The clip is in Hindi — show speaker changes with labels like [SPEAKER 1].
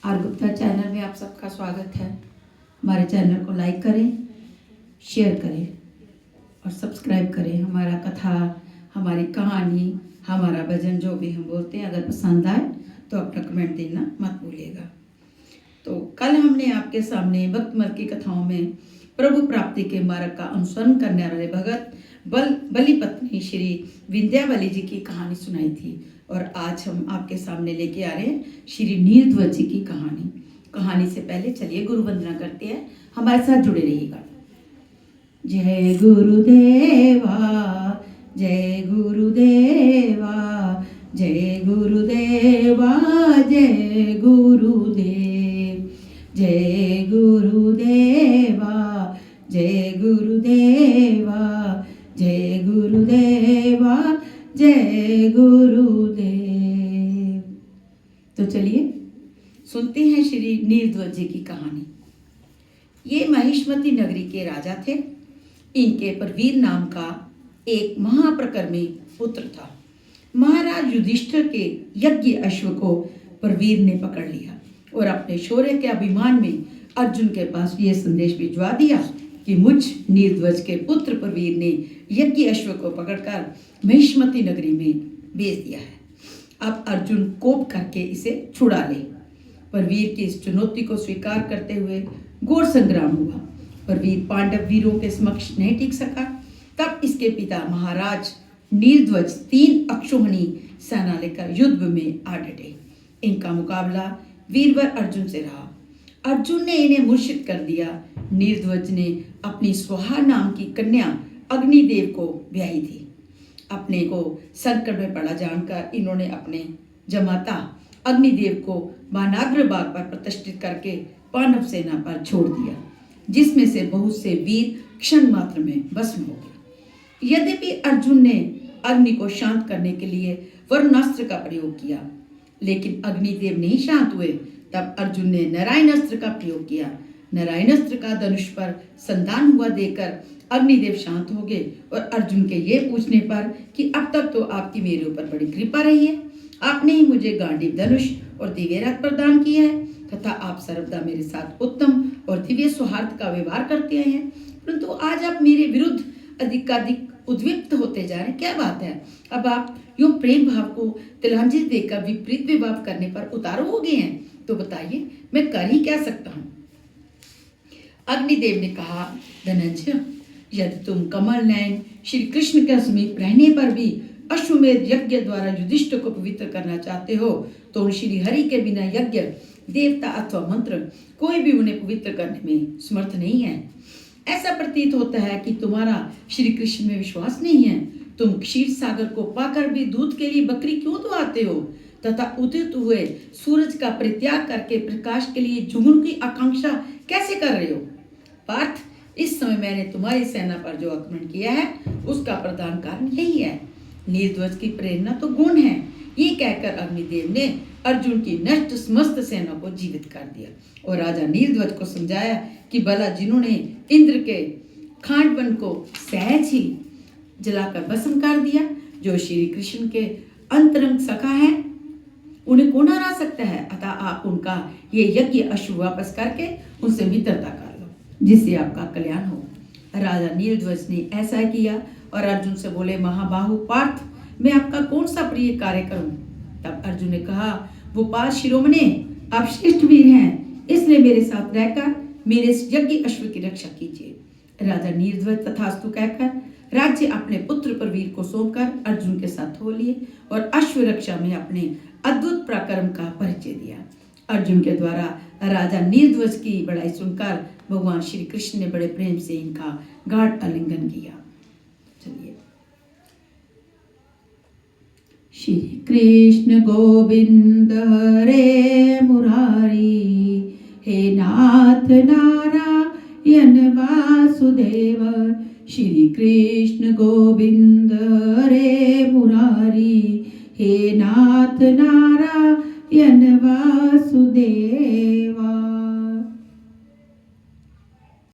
[SPEAKER 1] आर गुप्ता चैनल में आप सबका स्वागत है। हमारे चैनल को लाइक करें, शेयर करें और सब्सक्राइब करें। हमारा कथा, हमारी कहानी, हमारा भजन जो भी हम बोलते हैं, अगर पसंद आए तो अपना कमेंट देना मत भूलिएगा। तो कल हमने आपके सामने भक्तमल की कथाओं में प्रभु प्राप्ति के मार्ग का अनुसरण करने वाले भगत बलि पत्नी श्री विंध्यावली जी की कहानी सुनाई थी। और आज हम आपके सामने लेके आ रहे हैं श्री नीलध्वज जी की कहानी से पहले चलिए गुरु वंदना करते हैं। हमारे साथ जुड़े रहिएगा। जय गुरुदेवा, जय गुरुदेवा, जय गुरुदेवा, जय गुरुदेव, जय गुरुदेवा, जय गुरुदेवा, जय गुरुदेवा, जय गुरुदेव। तो चलिए सुनते हैं श्री नीलध्वज जी की कहानी। ये महिष्मती नगरी के राजा थे। इनके परवीर नाम का एक महाप्रकर्मी पुत्र था। महाराज युधिष्ठिर के यज्ञ अश्व को परवीर ने पकड़ लिया और अपने शौर्य के अभिमान में अर्जुन के पास ये संदेश भिजवा दिया कि मुझ नीलध्वज के पुत्र परवीर ने यज्ञ अश्व को पकड़कर महिष्मती नगरी में भेज दिया है। अब अर्जुन कोप करके इसे छुड़ा ले। परवीर की इस चुनौती को स्वीकार करते हुए घोर संग्राम हुआ। परवीर पांडव वीरों के समक्ष नहीं टिक सका। तब इसके पिता महाराज नीलध्वज 3 अक्षौहिणी सेना लेकर युद्ध में आ डटे। इनका मुकाबला वीरवर अर्जुन से रहा। अर्जुन ने इन्हें मूर्छित कर दिया। नीलध्वज ने अपनी स्वाहा नाम की कन्या अग्निदेव को ब्याही थी। अपने को संकट में पड़ा जानकर इन्होंने अपने जमाता अग्निदेव को बानाग्र बाग पर प्रतिष्ठित करके पांडव सेना पर छोड़ दिया, जिसमें से बहुत से वीर क्षण मात्र में भस्म हो गए। यद्यपि अर्जुन ने अग्नि को शांत करने के लिए वरुणास्त्र का प्रयोग किया, लेकिन अग्निदेव नहीं शांत हुए। तब अर्जुन ने नारायणास्त्र का प्रयोग किया। नारायणास्त्र का धनुष पर संधान हुआ देकर अग्निदेव शांत हो गए और अर्जुन के ये पूछने पर कि अब तक तो आपकी मेरे ऊपर बड़ी कृपा रही है, आपने ही मुझे गांडीव धनुष और दिव्य रथ प्रदान किया है तथा आप सर्वदा मेरे साथ उत्तम और दिव्य सौहार्द का व्यवहार करते हैं, परंतु आज आप मेरे विरुद्ध अधिकाधिक उद्विग्न होते जा रहे हैं, क्या बात है? अब आप यूं प्रेम भाव को तिलांजलि देकर विपरीत विभाव करने पर उतारू हो गए हैं, तो बताइए मैं कर ही क्या सकता हूँ? अग्निदेव ने कहा, धनंजय, यदि तुम कमल नयन श्री कृष्ण के समीप रहने पर भी अश्वमेध यज्ञ द्वारा युधिष्ठिर को पवित्र करना चाहते हो, तो श्री हरि के बिना यज्ञ, देवता अथवा मंत्र कोई भी उन्हें पवित्र करने में समर्थ नहीं है। ऐसा प्रतीत होता है कि तुम्हारा श्री कृष्ण में विश्वास नहीं है। तुम क्षीर सागर को पाकर भी दूध के लिए बकरी क्यों दुआते हो तथा उदित हुए सूरज का परित्याग करके प्रकाश के लिए जुगनू की आकांक्षा कैसे कर रहे हो? पार्थ, इस समय मैंने तुम्हारी सेना पर जो आक्रमण किया है उसका प्रधान कारण यही है। नीलध्वज की प्रेरणा तो गुण है। ये कहकर अग्निदेव ने अर्जुन की नष्ट समस्त सेना को जीवित कर दिया और राजा नीलध्वज को समझाया कि भला जिन्होंने इंद्र के खांडवन को सहज ही जलाकर भस्म कर दिया, जो श्री कृष्ण के अंतरंग सखा है, उन्हें कौन हरा सकता है? अतः आप उनका ये यज्ञ अश्व वापस करके उनसे मित्रता कर लो, जिससे आपका कल्याण हो। राजा नीलध्वज ने ऐसा किया और अर्जुन से बोले, महाबाहु पार्थ, मैं आपका कौन सा प्रिय कार्य करूं? तब अर्जुन ने कहा, वो पार्थ शिरोमणि, आप श्रेष्ठ वीर हैं, इसलिए मेरे साथ रहकर मेरे यज्ञ अश्व की रक्षा कीजिए। राजा नीलध्वज तथास्तु कहकर राज्य अपने पुत्र परवीर को सौंपकर अर्जुन के साथ हो लिए और अश्व रक्षा में अपने अद्भुत पराक्रम का परिचय दिया। अर्जुन के द्वारा राजा नीलध्वज की बड़ाई सुनकर भगवान श्री कृष्ण ने बड़े प्रेम से इनका गाढ़ आलिंगन किया। चलिए। श्री कृष्ण गोविंद हरे मुरारी, हे नाथ नारायण वासुदेव। श्री कृष्ण गोविंद हरे मुरारी, हे नाथ नारायण वासुदेवा।